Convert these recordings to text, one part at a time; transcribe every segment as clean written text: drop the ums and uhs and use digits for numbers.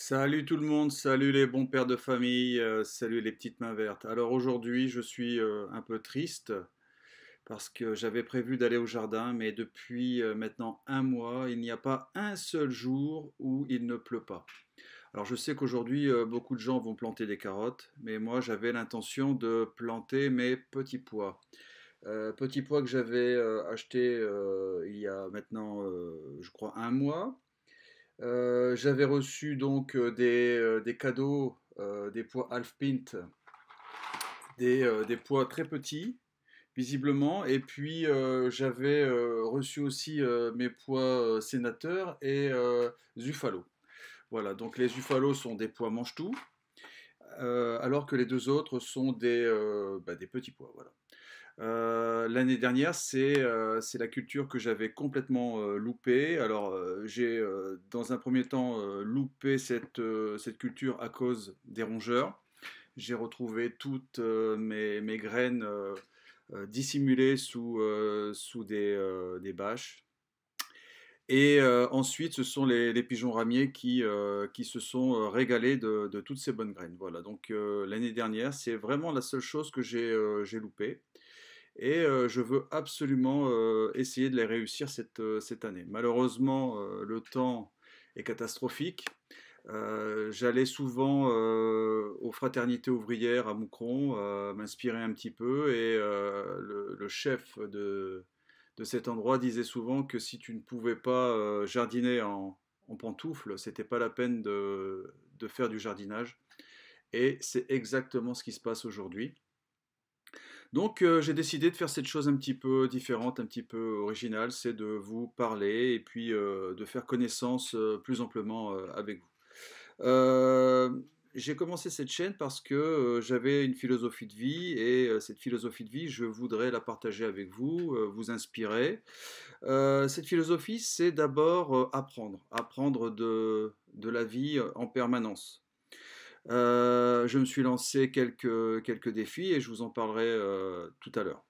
Salut tout le monde, salut les bons pères de famille, salut les petites mains vertes. Alors aujourd'hui, je suis un peu triste parce que j'avais prévu d'aller au jardin, mais depuis maintenant un mois, il n'y a pas un seul jour où il ne pleut pas. Alors je sais qu'aujourd'hui, beaucoup de gens vont planter des carottes, mais moi j'avais l'intention de planter mes petits pois. Petits pois que j'avais achetés il y a maintenant, je crois, un mois. J'avais reçu donc des cadeaux, des pois half pint, des pois très petits, visiblement. Et puis j'avais reçu aussi mes pois sénateurs et Zufalo. Voilà, donc les Zufalo sont des pois mange-tout, alors que les deux autres sont des petits pois. Voilà. L'année dernière, c'est la culture que j'avais complètement loupée. Alors, j'ai dans un premier temps loupé cette culture à cause des rongeurs. J'ai retrouvé toutes mes graines dissimulées sous des bâches. Et ensuite, ce sont les pigeons ramiers qui se sont régalés de toutes ces bonnes graines. Voilà, donc l'année dernière, c'est vraiment la seule chose que j'ai loupée. Et je veux absolument essayer de les réussir cette année. Malheureusement, le temps est catastrophique. J'allais souvent aux fraternités ouvrières à Moucron, m'inspirer un petit peu, et le chef de cet endroit disait souvent que si tu ne pouvais pas jardiner en pantoufles, c'était pas la peine de faire du jardinage. Et c'est exactement ce qui se passe aujourd'hui. Donc j'ai décidé de faire cette chose un petit peu différente, un petit peu originale, c'est de vous parler et puis de faire connaissance plus amplement avec vous. Euh, j'ai commencé cette chaîne parce que j'avais une philosophie de vie, et cette philosophie de vie, je voudrais la partager avec vous, vous inspirer. Cette philosophie, c'est d'abord apprendre de la vie en permanence. Je me suis lancé quelques défis et je vous en parlerai tout à l'heure.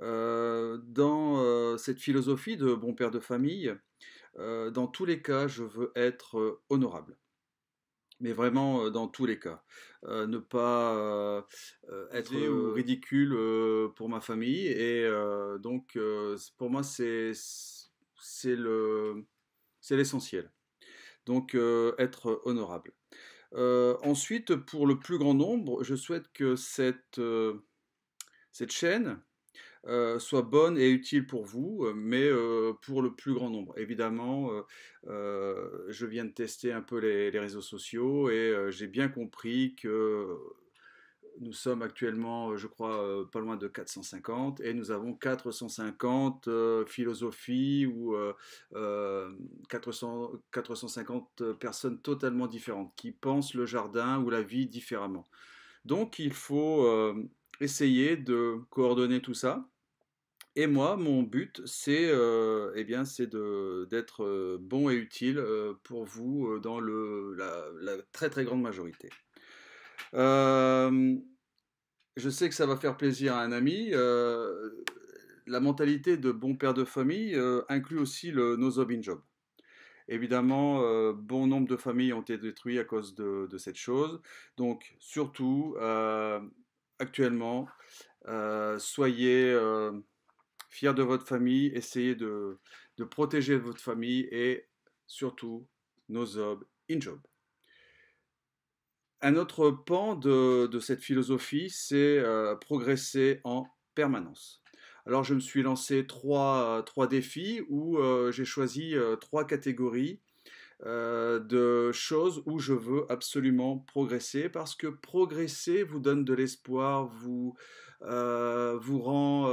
Dans cette philosophie de bon père de famille, dans tous les cas, je veux être honorable. Mais vraiment dans tous les cas. Ne pas être ridicule pour ma famille. Et donc, pour moi, c'est c'est l'essentiel. Donc, être honorable. Ensuite, pour le plus grand nombre, je souhaite que cette chaîne soit bonne et utile pour vous, mais pour le plus grand nombre. Évidemment, je viens de tester un peu les réseaux sociaux, et j'ai bien compris que nous sommes actuellement, je crois, pas loin de 450, et nous avons 450 philosophies ou 450 personnes totalement différentes qui pensent le jardin ou la vie différemment. Donc il faut essayer de coordonner tout ça. Et moi, mon but, eh bien, c'est d'être bon et utile pour vous dans la très très grande majorité. Euh, je sais que ça va faire plaisir à un ami. La mentalité de bon père de famille inclut aussi le no job in job. Évidemment, bon nombre de familles ont été détruites à cause de cette chose. Donc, surtout, actuellement, soyez fiers de votre famille, essayez de protéger votre famille, et surtout, no job in job. Un autre pan de cette philosophie, c'est progresser en permanence. Alors je me suis lancé trois défis où j'ai choisi trois catégories de choses où je veux absolument progresser, parce que progresser vous donne de l'espoir, vous rend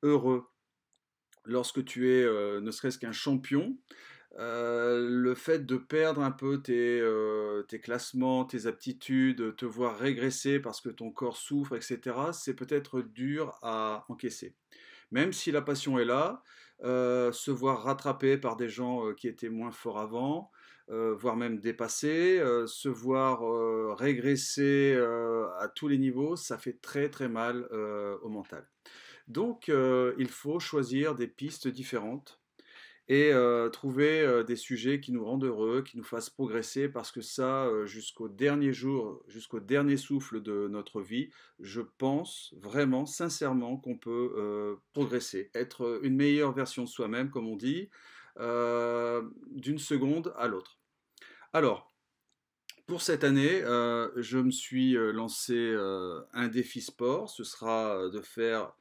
heureux. Lorsque tu es ne serait-ce qu'un champion, le fait de perdre un peu tes classements, tes aptitudes, te voir régresser parce que ton corps souffre, etc., c'est peut-être dur à encaisser. Même si la passion est là, se voir rattrapé par des gens qui étaient moins forts avant, voire même dépassés, se voir régresser à tous les niveaux, ça fait très très mal au mental. Donc il faut choisir des pistes différentes, et trouver des sujets qui nous rendent heureux, qui nous fassent progresser, parce que ça, jusqu'au dernier jour, jusqu'au dernier souffle de notre vie, je pense vraiment, sincèrement, qu'on peut progresser, être une meilleure version de soi-même, comme on dit, d'une seconde à l'autre. Alors, pour cette année, je me suis lancé un défi sport. Ce sera de faire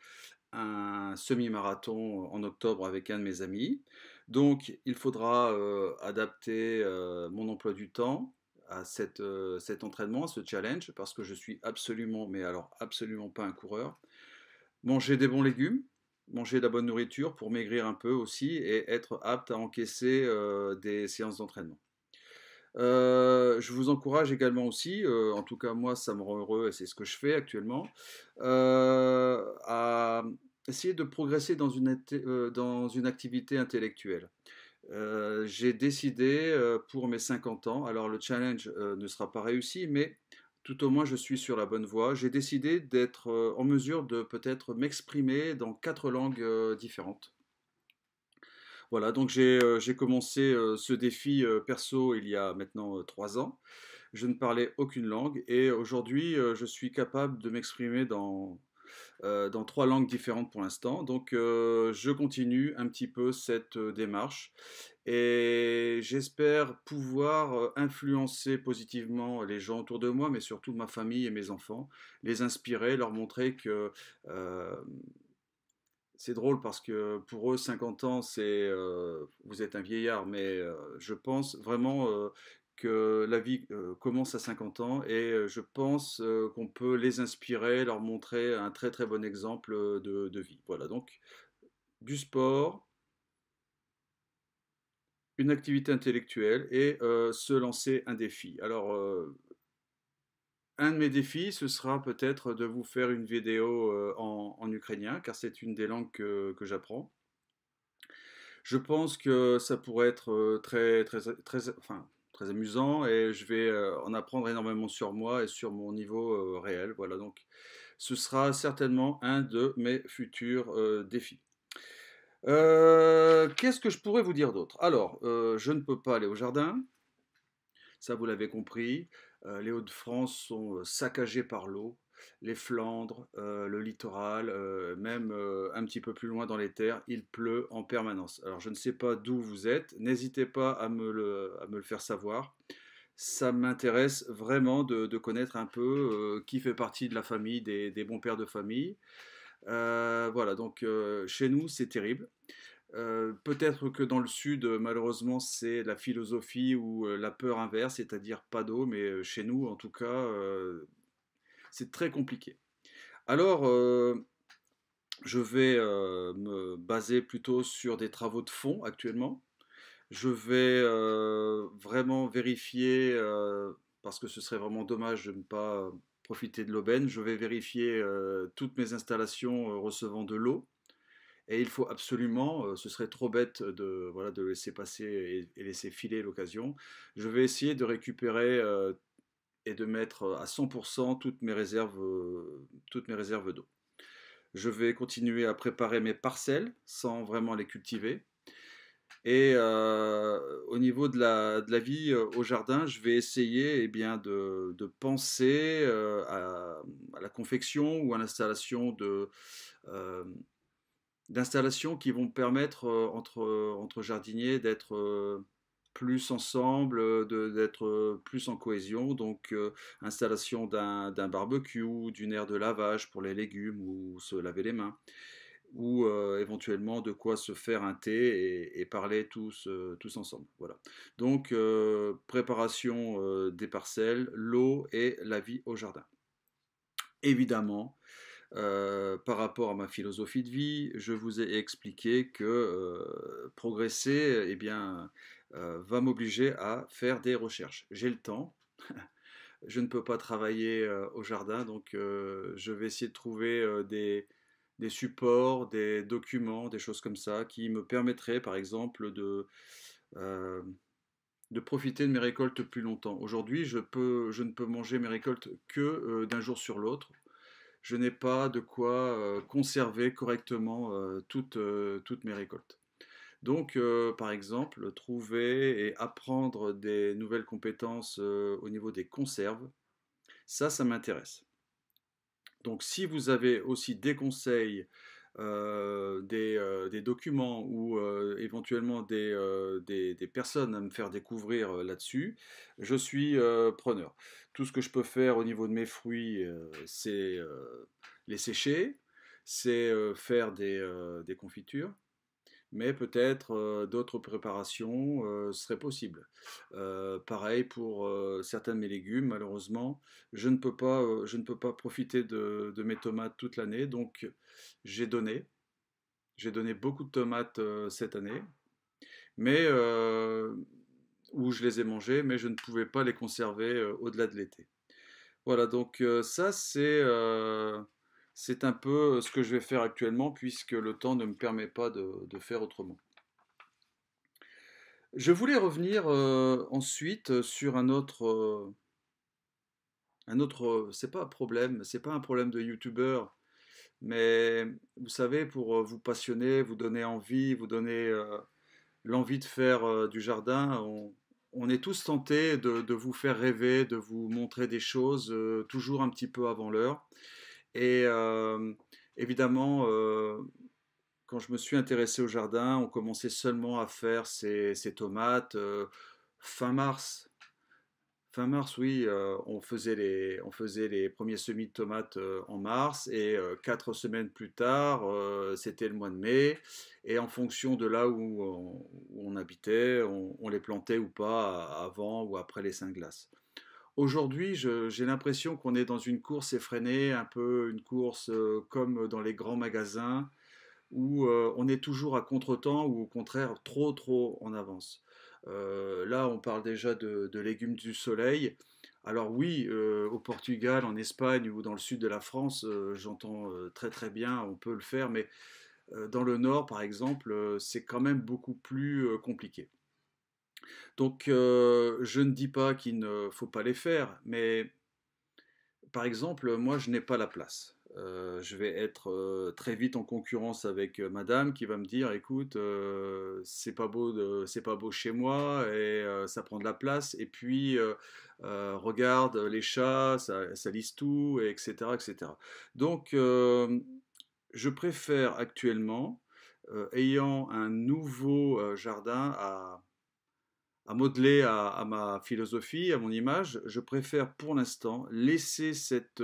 un semi-marathon en octobre avec un de mes amis. Donc, il faudra adapter mon emploi du temps à cet entraînement, à ce challenge, parce que je suis absolument, mais alors absolument pas un coureur. Manger des bons légumes, manger de la bonne nourriture pour maigrir un peu aussi et être apte à encaisser des séances d'entraînement. Je vous encourage également aussi, en tout cas moi ça me rend heureux et c'est ce que je fais actuellement, à essayer de progresser dans une activité intellectuelle. J'ai décidé pour mes 50 ans, alors le challenge ne sera pas réussi, mais tout au moins je suis sur la bonne voie. J'ai décidé d'être en mesure de peut-être m'exprimer dans 4 langues différentes. Voilà, donc j'ai commencé ce défi perso il y a maintenant 3 ans. Je ne parlais aucune langue et aujourd'hui je suis capable de m'exprimer dans 3 langues différentes pour l'instant. Donc je continue un petit peu cette démarche et j'espère pouvoir influencer positivement les gens autour de moi, mais surtout ma famille et mes enfants, les inspirer, leur montrer que euh, c'est drôle parce que pour eux, 50 ans, vous êtes un vieillard, mais je pense vraiment que la vie commence à 50 ans et je pense qu'on peut les inspirer, leur montrer un très très bon exemple de vie. Voilà, donc du sport, une activité intellectuelle et se lancer un défi. Alors, un de mes défis, ce sera peut-être de vous faire une vidéo en ukrainien, car c'est une des langues que j'apprends. Je pense que ça pourrait être enfin, très amusant et je vais en apprendre énormément sur moi et sur mon niveau réel. Voilà, donc ce sera certainement un de mes futurs défis. Qu'est-ce que je pourrais vous dire d'autre? Alors, je ne peux pas aller au jardin, ça vous l'avez compris. Les Hauts-de-France sont saccagés par l'eau. Les Flandres, le littoral, même un petit peu plus loin dans les terres, il pleut en permanence. Alors je ne sais pas d'où vous êtes, n'hésitez pas à me le faire savoir. Ça m'intéresse vraiment de connaître un peu qui fait partie de la famille des bons pères de famille. Voilà, donc chez nous c'est terrible. Peut-être que dans le sud, malheureusement, c'est la philosophie ou la peur inverse, c'est-à-dire pas d'eau, mais chez nous, en tout cas, c'est très compliqué. Alors, je vais me baser plutôt sur des travaux de fond actuellement. Je vais vraiment vérifier, parce que ce serait vraiment dommage de ne pas profiter de l'aubaine, je vais vérifier toutes mes installations recevant de l'eau. Et il faut absolument, ce serait trop bête de, voilà, de laisser passer et laisser filer l'occasion. Je vais essayer de récupérer et de mettre à 100% toutes mes réserves d'eau. Je vais continuer à préparer mes parcelles sans vraiment les cultiver. Et au niveau de la vie au jardin, je vais essayer de penser à la confection ou à l'installation euh, d'installations qui vont permettre entre jardiniers d'être plus ensemble, d'être plus en cohésion. Donc, installation d'un barbecue, d'une aire de lavage pour les légumes ou se laver les mains, ou éventuellement de quoi se faire un thé et parler tous ensemble. Voilà. Donc, préparation des parcelles, l'eau et la vie au jardin. Évidemment, par rapport à ma philosophie de vie, je vous ai expliqué que progresser va m'obliger à faire des recherches. J'ai le temps, je ne peux pas travailler au jardin, donc je vais essayer de trouver des supports, des documents, des choses comme ça, qui me permettraient par exemple euh, de profiter de mes récoltes plus longtemps. Aujourd'hui, je ne peux manger mes récoltes que d'un jour sur l'autre. Je n'ai pas de quoi conserver correctement toutes mes récoltes. Donc, par exemple, trouver et apprendre des nouvelles compétences au niveau des conserves, ça m'intéresse. Donc, si vous avez aussi des conseils, des documents ou éventuellement des personnes à me faire découvrir là-dessus, je suis preneur. Tout ce que je peux faire au niveau de mes fruits, c'est les sécher, c'est faire des confitures, mais peut-être d'autres préparations seraient possibles. Pareil pour certains de mes légumes, malheureusement, je ne peux pas profiter de mes tomates toute l'année, donc j'ai donné. J'ai donné beaucoup de tomates cette année, mais où je les ai mangées, mais je ne pouvais pas les conserver au-delà de l'été. Voilà, donc ça c'est un peu ce que je vais faire actuellement puisque le temps ne me permet pas de faire autrement. Je voulais revenir ensuite sur c'est pas un problème, c'est pas un problème de youtubeur, mais vous savez, pour vous passionner, vous donner envie, vous donner l'envie de faire du jardin, on est tous tentés de vous faire rêver, de vous montrer des choses toujours un petit peu avant l'heure. Et évidemment, quand je me suis intéressé au jardin, on commençait seulement à faire ces tomates fin mars. Fin mars, oui, on faisait les premiers semis de tomates en mars et 4 semaines plus tard, c'était le mois de mai. Et en fonction de là où on habitait, on les plantait ou pas avant ou après les Saint-Glaces. Aujourd'hui, j'ai l'impression qu'on est dans une course effrénée, un peu une course comme dans les grands magasins où on est toujours à contretemps ou au contraire trop en avance. Là, on parle déjà de légumes du soleil. Alors oui, au Portugal, en Espagne ou dans le sud de la France, j'entends très bien, on peut le faire, mais dans le nord, par exemple, c'est quand même beaucoup plus compliqué. Donc, je ne dis pas qu'il ne faut pas les faire, mais par exemple, moi, je n'ai pas la place. Je vais être très vite en concurrence avec madame qui va me dire, écoute, c'est pas beau chez moi et ça prend de la place. Et puis, regarde, les chats, ça lisse tout, et etc., etc. Donc, je préfère actuellement, ayant un nouveau jardin à modeler à ma philosophie, à mon image, je préfère pour l'instant laisser cette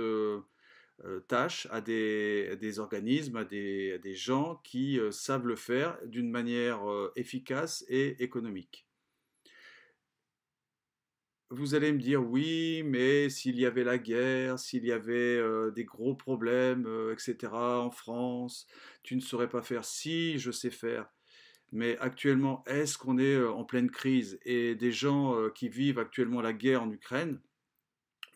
tâche à des organismes, à des gens qui savent le faire d'une manière efficace et économique. Vous allez me dire oui, mais s'il y avait la guerre, s'il y avait des gros problèmes, etc. en France, tu ne saurais pas faire. Si, je sais faire. Mais actuellement, est-ce qu'on est en pleine crise? Et des gens qui vivent actuellement la guerre en Ukraine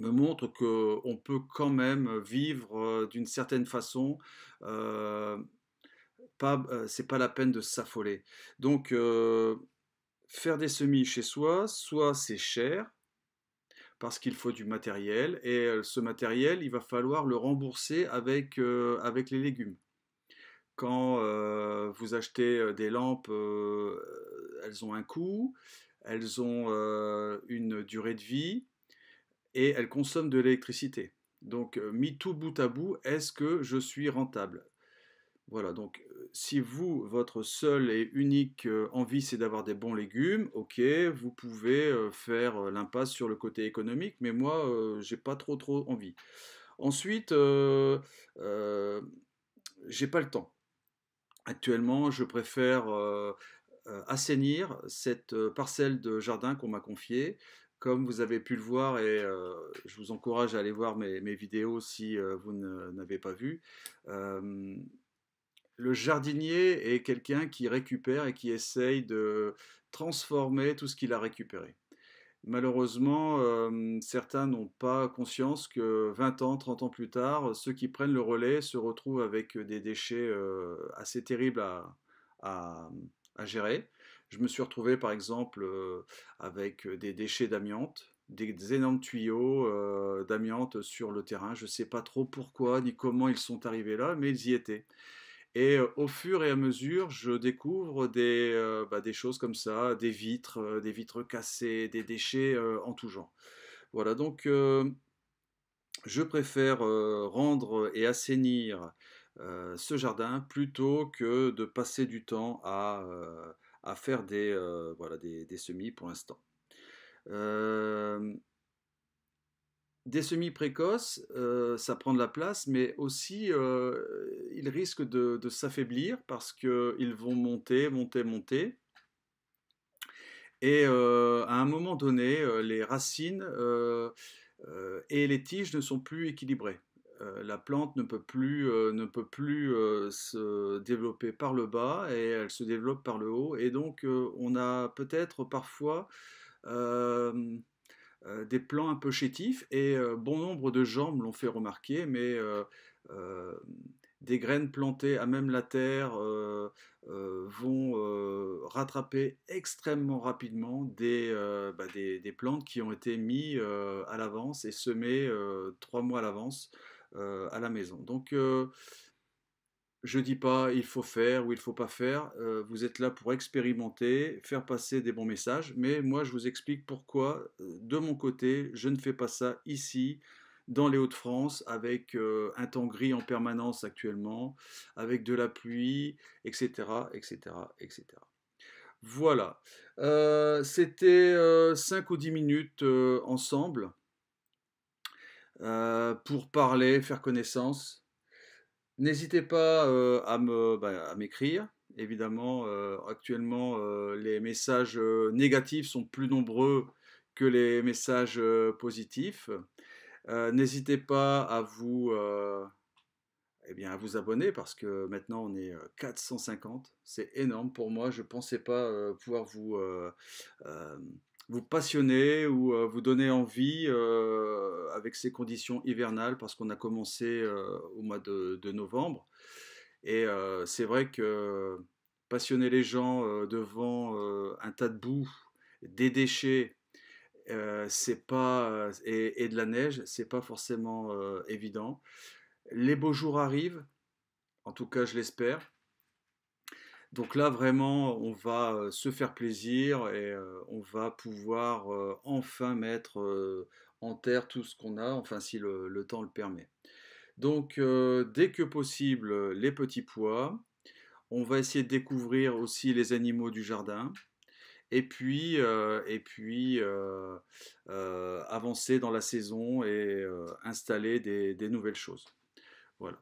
me montrent qu'on peut quand même vivre d'une certaine façon. euh, c'est pas la peine de s'affoler. Donc, faire des semis chez soi, soit c'est cher, parce qu'il faut du matériel, et ce matériel, il va falloir le rembourser avec les légumes. Quand vous achetez des lampes, elles ont un coût, elles ont une durée de vie et elles consomment de l'électricité. Donc, mis tout bout à bout, est-ce que je suis rentable? Voilà, donc si vous, votre seule et unique envie, c'est d'avoir des bons légumes, ok, vous pouvez faire l'impasse sur le côté économique, mais moi, j'ai pas trop envie. Ensuite, j'ai pas le temps. Actuellement, je préfère assainir cette parcelle de jardin qu'on m'a confiée. Comme vous avez pu le voir, et je vous encourage à aller voir mes vidéos si vous n'avez pas vu. Euh, le jardinier est quelqu'un qui récupère et qui essaye de transformer tout ce qu'il a récupéré. Malheureusement, certains n'ont pas conscience que 20 ans, 30 ans plus tard, ceux qui prennent le relais se retrouvent avec des déchets assez terribles à- à gérer. Je me suis retrouvé par exemple avec des déchets d'amiante, des énormes tuyaux d'amiante sur le terrain. Je ne sais pas trop pourquoi ni comment ils sont arrivés là, mais ils y étaient. Et au fur et à mesure, je découvre des choses comme ça, des vitres cassées, des déchets en tout genre. Voilà, donc je préfère rendre et assainir ce jardin plutôt que de passer du temps à faire des semis pour l'instant. Euh, des semis précoces, ça prend de la place, mais aussi ils risquent de s'affaiblir parce qu'ils vont monter, monter, monter. Et à un moment donné, les racines et les tiges ne sont plus équilibrées. La plante ne peut plus se développer par le bas et elle se développe par le haut. Et donc, on a peut-être parfois euh, des plants un peu chétifs et bon nombre de gens me l'ont fait remarquer, mais euh, des graines plantées à même la terre vont rattraper extrêmement rapidement des plantes qui ont été mises à l'avance et semées 3 mois à l'avance à la maison. Donc je dis pas il faut faire ou il faut pas faire. Vous êtes là pour expérimenter, faire passer des bons messages. Mais moi, je vous explique pourquoi, de mon côté, je ne fais pas ça ici, dans les Hauts-de-France, avec un temps gris en permanence actuellement, avec de la pluie, etc., etc., etc. Voilà. C'était 5 ou 10 minutes ensemble pour parler, faire connaissance. N'hésitez pas à m'écrire. Évidemment, actuellement, les messages négatifs sont plus nombreux que les messages positifs. N'hésitez pas à vous abonner parce que maintenant on est 450. C'est énorme pour moi. Je ne pensais pas pouvoir euh, vous passionner ou vous donner envie avec ces conditions hivernales parce qu'on a commencé au mois de novembre. Et c'est vrai que passionner les gens devant un tas de boue, des déchets, c'est pas et de la neige, c'est pas forcément évident. Les beaux jours arrivent, en tout cas je l'espère. Donc là vraiment, on va se faire plaisir et on va pouvoir enfin mettre en terre tout ce qu'on a, enfin si le temps le permet. Donc dès que possible, les petits pois. On va essayer de découvrir aussi les animaux du jardin et puis avancer dans la saison et installer des nouvelles choses. Voilà.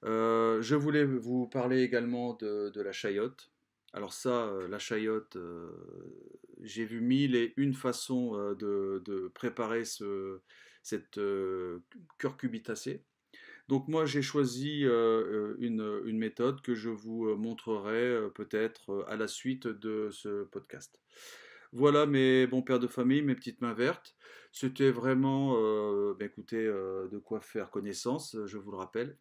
Je voulais vous parler également de la chayote. Alors ça, la chayote, j'ai vu mille et une façons de préparer cette curcubitacée. Donc moi j'ai choisi une méthode que je vous montrerai peut-être à la suite de ce podcast. Voilà mes bons pères de famille, mes petites mains vertes. C'était vraiment, écoutez, de quoi faire connaissance, je vous le rappelle.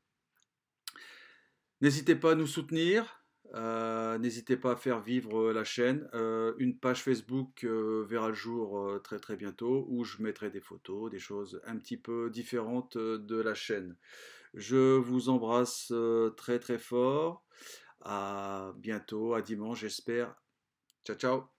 N'hésitez pas à nous soutenir, n'hésitez pas à faire vivre la chaîne. Une page Facebook verra le jour très très bientôt où je mettrai des photos, des choses un petit peu différentes de la chaîne. Je vous embrasse très très fort. À bientôt, à dimanche, j'espère. Ciao, ciao.